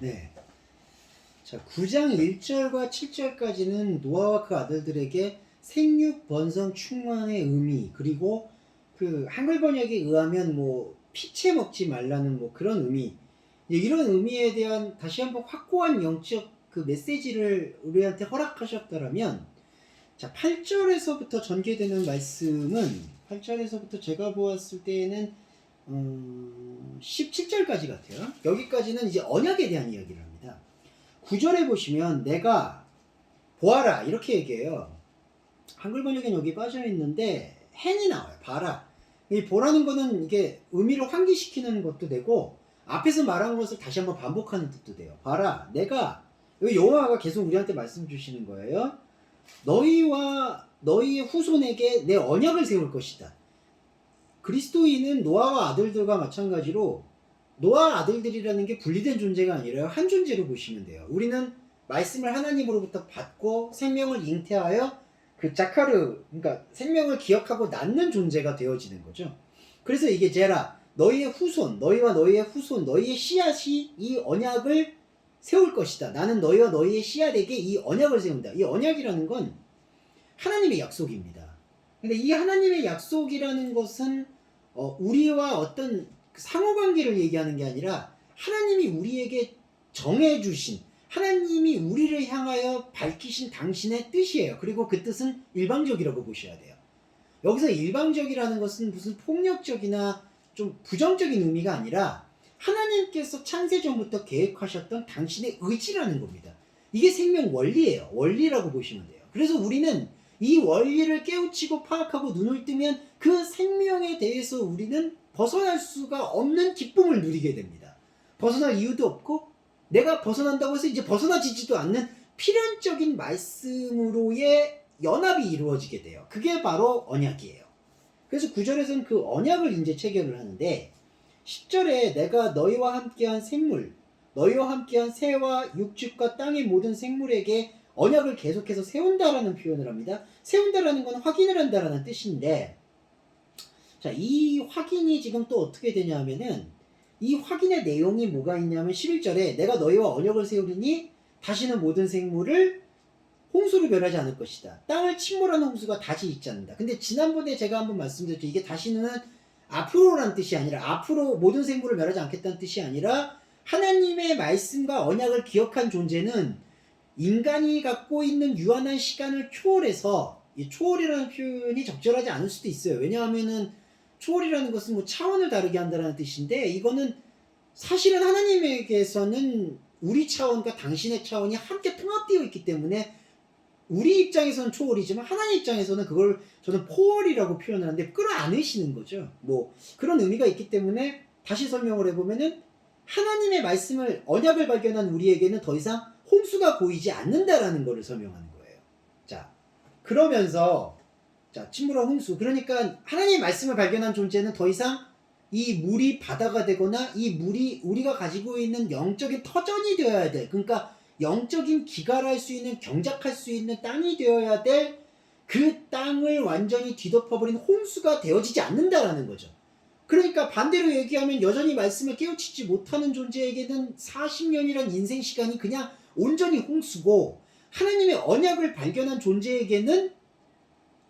네. 자, 9장 1절과 7절까지는 노아와 그 아들들에게 생육 번성 충만의 의미, 그리고 그 한글 번역에 의하면 뭐 피채 먹지 말라는 뭐 그런 의미, 이런 의미에 대한 다시 한번 확고한 영적 그 메시지를 우리한테 허락하셨더라면, 자, 8절에서부터 전개되는 말씀은 8절에서부터 제가 보았을 때에는 17절까지 같아요. 여기까지는 이제 언약에 대한 이야기를 합니다. 9절에 보시면 내가 보아라 이렇게 얘기해요. 한글 번역엔 여기 빠져 있는데 hen이 나와요. 봐라. 이 보라는 거는 이게 의미를 환기시키는 것도 되고 앞에서 말한 것을 다시 한번 반복하는 뜻도 돼요. 봐라, 내가, 여기 여호와가 계속 우리한테 말씀 주시는 거예요. 너희와 너희의 후손에게 내 언약을 세울 것이다. 그리스도인은 노아와 아들들과 마찬가지로 노아 아들들이라는 게 분리된 존재가 아니라 한 존재로 보시면 돼요. 우리는 말씀을 하나님으로부터 받고 생명을 잉태하여 그 자카르, 그러니까 생명을 기억하고 낳는 존재가 되어지는 거죠. 그래서 이게 제라, 너희의 후손, 너희와 너희의 후손, 너희의 씨앗이 이 언약을 세울 것이다. 나는 너희와 너희의 씨앗에게 이 언약을 세운다. 이 언약이라는 건 하나님의 약속입니다. 근데 이 하나님의 약속이라는 것은 우리와 어떤 상호관계를 얘기하는 게 아니라 하나님이 우리에게 정해주신, 하나님이 우리를 향하여 밝히신 당신의 뜻이에요. 그리고 그 뜻은 일방적이라고 보셔야 돼요. 여기서 일방적이라는 것은 무슨 폭력적이나 좀 부정적인 의미가 아니라 하나님께서 창세전부터 계획하셨던 당신의 의지라는 겁니다. 이게 생명 원리예요. 원리라고 보시면 돼요. 그래서 우리는 이 원리를 깨우치고 파악하고 눈을 뜨면 그 생명에 대해서 우리는 벗어날 수가 없는 기쁨을 누리게 됩니다. 벗어날 이유도 없고 내가 벗어난다고 해서 이제 벗어나지지도 않는 필연적인 말씀으로의 연합이 이루어지게 돼요. 그게 바로 언약이에요. 그래서 9절에서는 그 언약을 이제 체결을 하는데 10절에 내가 너희와 함께한 생물, 너희와 함께한 새와 육축과 땅의 모든 생물에게 언약을 계속해서 세운다라는 표현을 합니다. 세운다라는 건 확인을 한다라는 뜻인데, 자, 이 확인이 지금 또 어떻게 되냐 하면은 이 확인의 내용이 뭐가 있냐면 11절에 내가 너희와 언약을 세우리니 다시는 모든 생물을 홍수로 멸하지 않을 것이다. 땅을 침몰하는 홍수가 다시 있지 않는다. 근데 지난번에 제가 한번 말씀드렸죠. 이게 다시는 앞으로라는 뜻이 아니라 앞으로 모든 생물을 멸하지 않겠다는 뜻이 아니라 하나님의 말씀과 언약을 기억한 존재는 인간이 갖고 있는 유한한 시간을 초월해서, 이 초월이라는 표현이 적절하지 않을 수도 있어요. 왜냐하면은 초월이라는 것은 뭐 차원을 다르게 한다는 뜻인데 이거는 사실은 하나님에게서는 우리 차원과 당신의 차원이 함께 통합되어 있기 때문에 우리 입장에서는 초월이지만 하나님 입장에서는 그걸 저는 포월이라고 표현하는데 끌어안으시는 거죠. 뭐 그런 의미가 있기 때문에 다시 설명을 해보면은 하나님의 말씀을, 언약을 발견한 우리에게는 더 이상 홍수가 보이지 않는다라는 것을 설명하는 거예요. 자, 그러면서 자, 침몰한 홍수, 그러니까 하나님의 말씀을 발견한 존재는 더 이상 이 물이 바다가 되거나 이 물이 우리가 가지고 있는 영적인 터전이 되어야 돼. 그러니까 영적인 기갈할 수 있는, 경작할 수 있는 땅이 되어야 될 그 땅을 완전히 뒤덮어버린 홍수가 되어지지 않는다라는 거죠. 그러니까 반대로 얘기하면 여전히 말씀을 깨우치지 못하는 존재에게는 40년이란 인생 시간이 그냥 온전히 홍수고, 하나님의 언약을 발견한 존재에게는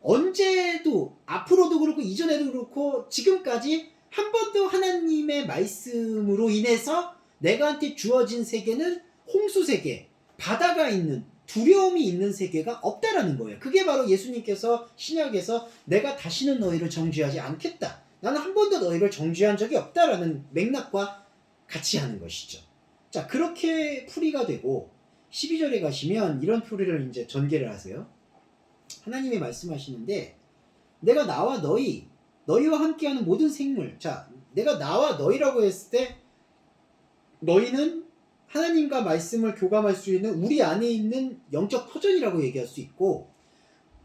언제도, 앞으로도 그렇고 이전에도 그렇고 지금까지 한 번도 하나님의 말씀으로 인해서 내가한테 주어진 세계는 홍수 세계, 바다가 있는, 두려움이 있는 세계가 없다라는 거예요. 그게 바로 예수님께서 신약에서 내가 다시는 너희를 정죄하지 않겠다, 나는 한 번도 너희를 정죄한 적이 없다라는 맥락과 같이 하는 것이죠. 자, 그렇게 풀이가 되고 12절에 가시면 이런 풀이를 이제 전개를 하세요. 하나님이 말씀하시는데 내가 나와 너희와 함께하는 모든 생물, 자, 내가 나와 너희라고 했을 때 너희는 하나님과 말씀을 교감할 수 있는 우리 안에 있는 영적 터전이라고 얘기할 수 있고,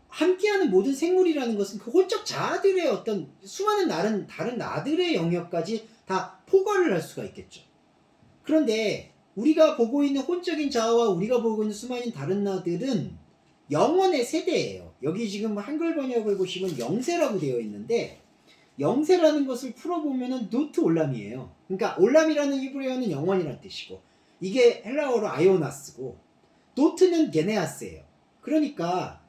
함께하는 모든 생물이라는 것은 그 홀적 자아들의 어떤 수많은 다른 나들의 영역까지 다 포괄을 할 수가 있겠죠. 그런데 우리가 보고 있는 혼적인 자아와 우리가 보고 있는 수많은 다른 나들은 영원의 세대예요. 여기 지금 한글 번역을 보시면 영세라고 되어 있는데 영세라는 것을 풀어보면은 노트 올람이에요. 그러니까 올람이라는 히브리어는 영원이라는 뜻이고 이게 헬라어로 아이오나스고 노트는 게네아스예요. 그러니까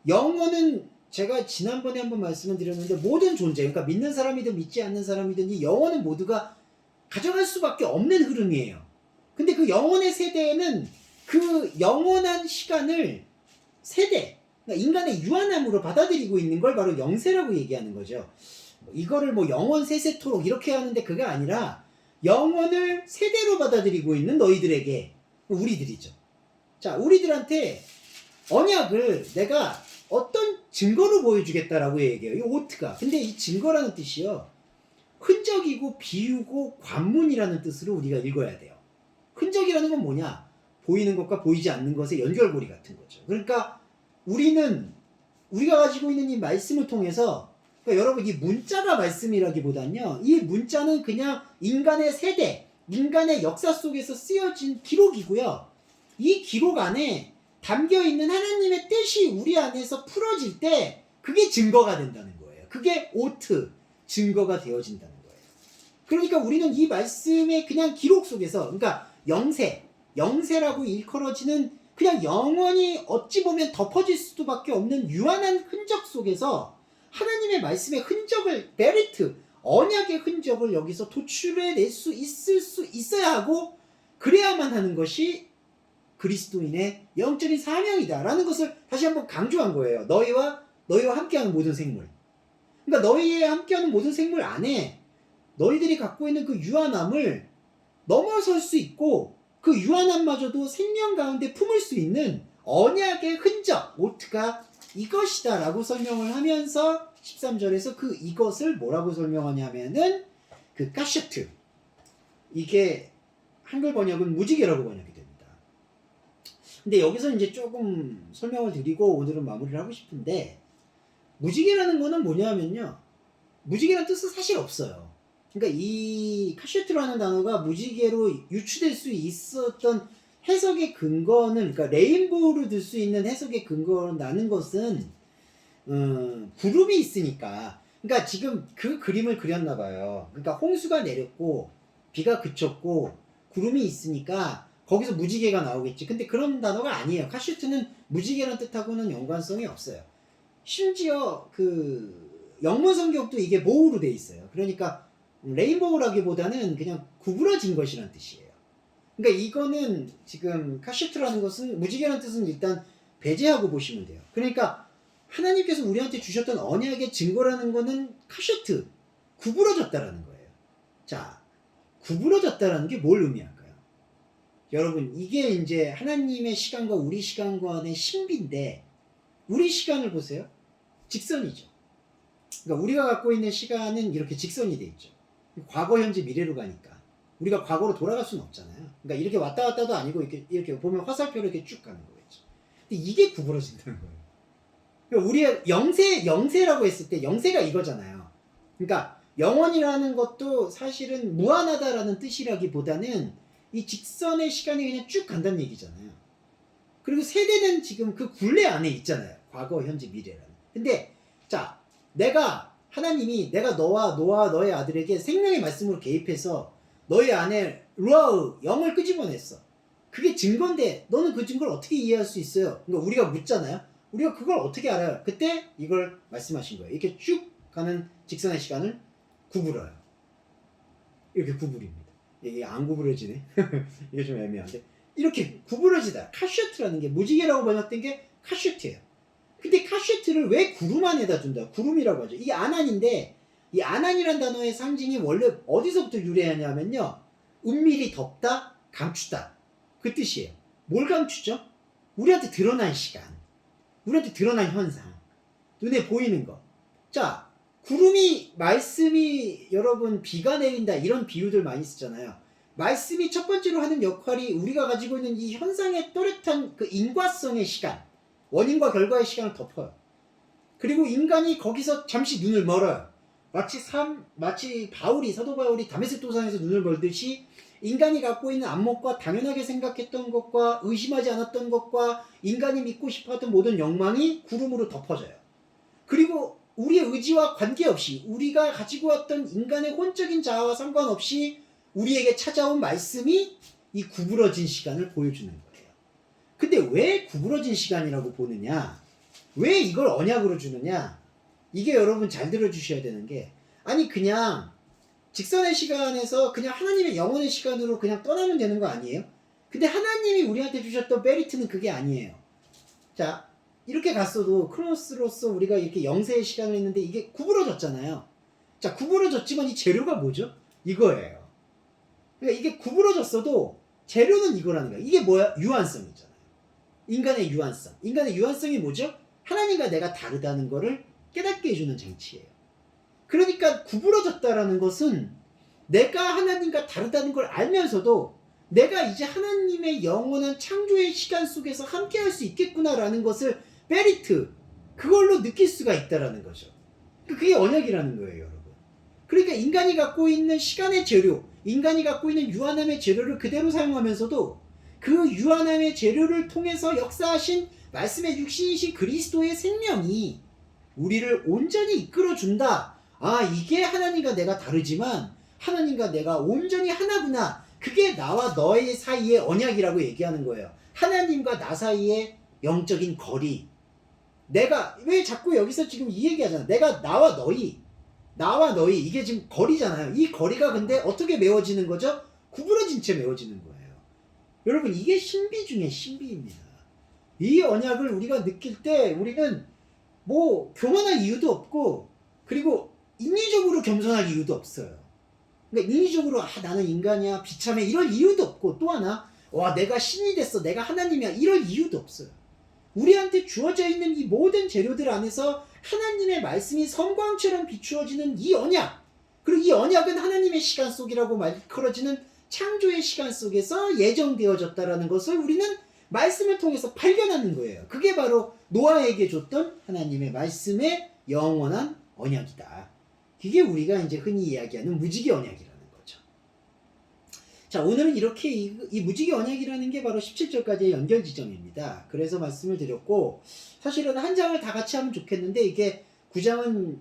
영혼은 제가 지난번에 한번 말씀을 드렸는데 모든 존재, 그러니까 믿는 사람이든 믿지 않는 사람이든 이 영혼은 모두가 가져갈 수밖에 없는 흐름이에요. 근데 그 영혼의 세대에는 그 영원한 시간을 세대, 그러니까 인간의 유한함으로 받아들이고 있는 걸 바로 영세라고 얘기하는 거죠. 이거를 뭐 영원 세세토록 이렇게 하는데 그게 아니라 영혼을 세대로 받아들이고 있는 너희들에게, 우리들이죠. 자, 우리들한테 언약을 내가 어떤 증거로 보여주겠다라고 얘기해요. 이 오트가. 근데 이 증거라는 뜻이요, 흔적이고 비유고 관문이라는 뜻으로 우리가 읽어야 돼요. 흔적이라는 건 뭐냐? 보이는 것과 보이지 않는 것의 연결고리 같은 거죠. 그러니까 우리가 가지고 있는 이 말씀을 통해서, 그러니까 여러분 이 문자가 말씀이라기보단요, 이 문자는 그냥 인간의 세대, 인간의 역사 속에서 쓰여진 기록이고요. 이 기록 안에 담겨있는 하나님의 뜻이 우리 안에서 풀어질 때 그게 증거가 된다는 거예요. 그게 오트, 증거가 되어진다는 거예요. 그러니까 우리는 이 말씀의 그냥 기록 속에서, 그러니까 영세라고 일컬어지는 그냥 영원히 어찌 보면 덮어질 수밖에 없는 유한한 흔적 속에서 하나님의 말씀의 흔적을, 메리트, 언약의 흔적을 여기서 도출해낼 수 있어야 하고, 그래야만 하는 것이 그리스도인의 영적인 사명이다라는 것을 다시 한번 강조한 거예요. 너희와 함께하는 모든 생물. 그러니까 너희와 함께하는 모든 생물 안에 너희들이 갖고 있는 그 유한함을 넘어설 수 있고, 그 유한함마저도 생명 가운데 품을 수 있는 언약의 흔적, 오트가 이것이다 라고 설명을 하면서 13절에서 그 이것을 뭐라고 설명하냐면은 그 카셰트, 이게 한글 번역은 무지개라고 번역이 됩니다. 근데 여기서 이제 조금 설명을 드리고 오늘은 마무리를 하고 싶은데, 무지개라는 거는 뭐냐면요, 무지개라는 뜻은 사실 없어요. 그러니까 이 카셰트라는 단어가 무지개로 유추될 수 있었던 해석의 근거는, 그러니까 레인보우를 들 수 있는 해석의 근거로 나는 것은 구름이 있으니까. 그러니까 지금 그 그림을 그렸나 봐요. 그러니까 홍수가 내렸고 비가 그쳤고 구름이 있으니까 거기서 무지개가 나오겠지. 근데 그런 단어가 아니에요. 카셰트는 무지개라는 뜻하고는 연관성이 없어요. 심지어 그 영문 성경도 이게 모우로 돼 있어요. 그러니까 레인보우라기보다는 그냥 구부러진 것이란 뜻이에요. 그러니까 이거는 지금 카셰트라는 것은, 무지개라는 뜻은 일단 배제하고 보시면 돼요. 그러니까 하나님께서 우리한테 주셨던 언약의 증거라는 거는 카셰트, 구부러졌다라는 거예요. 자, 구부러졌다라는 게 뭘 의미할까요? 여러분, 이게 이제 하나님의 시간과 우리 시간과의 신비인데, 우리 시간을 보세요. 직선이죠. 그러니까 우리가 갖고 있는 시간은 이렇게 직선이 돼 있죠. 과거, 현재, 미래로 가니까 우리가 과거로 돌아갈 수는 없잖아요. 그러니까 이렇게 왔다 갔다도 아니고 이렇게 보면 화살표로 이렇게 쭉 가는 거겠죠. 근데 이게 구부러진다는 거예요. 그러니까 우리가 영세라고 했을 때 영세가 이거잖아요. 그러니까 영원이라는 것도 사실은 무한하다라는 뜻이라기보다는 이 직선의 시간이 그냥 쭉 간다는 얘기잖아요. 그리고 세대는 지금 그 굴레 안에 있잖아요. 과거, 현재, 미래라는. 근데 자, 하나님이 내가 너와 너의 아들에게 생명의 말씀으로 개입해서 너희 안에 루아우, 영을 끄집어냈어. 그게 증거인데 너는 그 증거를 어떻게 이해할 수 있어요? 그러니까 우리가 묻잖아요. 우리가 그걸 어떻게 알아요? 그때 이걸 말씀하신 거예요. 이렇게 쭉 가는 직선의 시간을 구부려요. 이렇게 구부립니다. 이게 안 구부러지네. 이게 좀 애매한데. 이렇게 구부러지다. 카셰트라는 게, 무지개라고 번역된 게 카셰트예요. 근데 카셰트를 왜 구름 안에다 둔다? 구름이라고 하죠. 이 아난인데, 이 아난이란 단어의 상징이 원래 어디서부터 유래하냐면요, 은밀히 덮다, 감추다, 그 뜻이에요. 뭘 감추죠? 우리한테 드러난 시간, 우리한테 드러난 현상, 눈에 보이는 거. 자, 말씀이, 여러분 비가 내린다 이런 비유들 많이 쓰잖아요. 말씀이 첫 번째로 하는 역할이 우리가 가지고 있는 이 현상의 또렷한 그 인과성의 시간, 원인과 결과의 시간을 덮어요. 그리고 인간이 거기서 잠시 눈을 멀어요. 마치 사도 바울이 다메섹 도상에서 눈을 멀듯이 인간이 갖고 있는 안목과 당연하게 생각했던 것과 의심하지 않았던 것과 인간이 믿고 싶었던 모든 욕망이 구름으로 덮어져요. 그리고 우리의 의지와 관계없이, 우리가 가지고 왔던 인간의 혼적인 자아와 상관없이 우리에게 찾아온 말씀이 이 구부러진 시간을 보여주는 거예요. 근데 왜 구부러진 시간이라고 보느냐? 왜 이걸 언약으로 주느냐? 이게 여러분 잘 들어주셔야 되는 게, 아니 그냥 직선의 시간에서 그냥 하나님의 영혼의 시간으로 그냥 떠나면 되는 거 아니에요? 근데 하나님이 우리한테 주셨던 메리트는 그게 아니에요. 자, 이렇게 갔어도 크로스로서 우리가 이렇게 영세의 시간을 했는데 이게 구부러졌잖아요. 자, 구부러졌지만 이 재료가 뭐죠? 이거예요. 그러니까 이게 구부러졌어도 재료는 이거라는 거야. 이게 뭐야? 유한성이잖아요. 인간의 유한성. 인간의 유한성이 뭐죠? 하나님과 내가 다르다는 거를 깨닫게 해주는 장치예요. 그러니까 구부러졌다라는 것은 내가 하나님과 다르다는 걸 알면서도 내가 이제 하나님의 영원한 창조의 시간 속에서 함께 할 수 있겠구나라는 것을 메리트, 그걸로 느낄 수가 있다라는 거죠. 그게 언약이라는 거예요, 여러분. 그러니까 인간이 갖고 있는 시간의 재료, 인간이 갖고 있는 유한함의 재료를 그대로 사용하면서도 그 유한함의 재료를 통해서 역사하신 말씀의 육신이신 그리스도의 생명이 우리를 온전히 이끌어준다. 아, 이게 하나님과 내가 다르지만 하나님과 내가 온전히 하나구나. 그게 나와 너의 사이의 언약이라고 얘기하는 거예요. 하나님과 나 사이의 영적인 거리. 내가 왜 자꾸 여기서 지금 이 얘기하잖아. 내가 나와 너희 이게 지금 거리잖아요. 이 거리가 근데 어떻게 메워지는 거죠? 구부러진 채 메워지는 거예요. 여러분, 이게 신비 중에 신비입니다. 이 언약을 우리가 느낄 때 우리는 뭐 교만할 이유도 없고, 그리고 인위적으로 겸손할 이유도 없어요. 그러니까 인위적으로 나는 인간이야, 비참해, 이럴 이유도 없고, 또 하나 내가 신이 됐어, 내가 하나님이야, 이럴 이유도 없어요. 우리한테 주어져 있는 이 모든 재료들 안에서 하나님의 말씀이 성광처럼 비추어지는 이 언약, 그리고 이 언약은 하나님의 시간 속이라고 말걸어지는 창조의 시간 속에서 예정되어졌다라는 것을 우리는 말씀을 통해서 발견하는 거예요. 그게 바로 노아에게 줬던 하나님의 말씀의 영원한 언약이다. 그게 우리가 이제 흔히 이야기하는 무지개 언약이라는 거죠. 자, 오늘은 이렇게 이 무지개 언약이라는 게 바로 17절까지의 연결 지점입니다. 그래서 말씀을 드렸고, 사실은 한 장을 다 같이 하면 좋겠는데 이게 9장은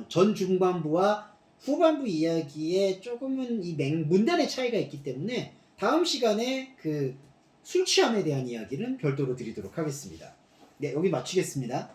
전 중반부와 후반부 이야기에 조금은 이 문단의 차이가 있기 때문에 다음 시간에 그 술 취함에 대한 이야기는 별도로 드리도록 하겠습니다. 네, 여기 마치겠습니다.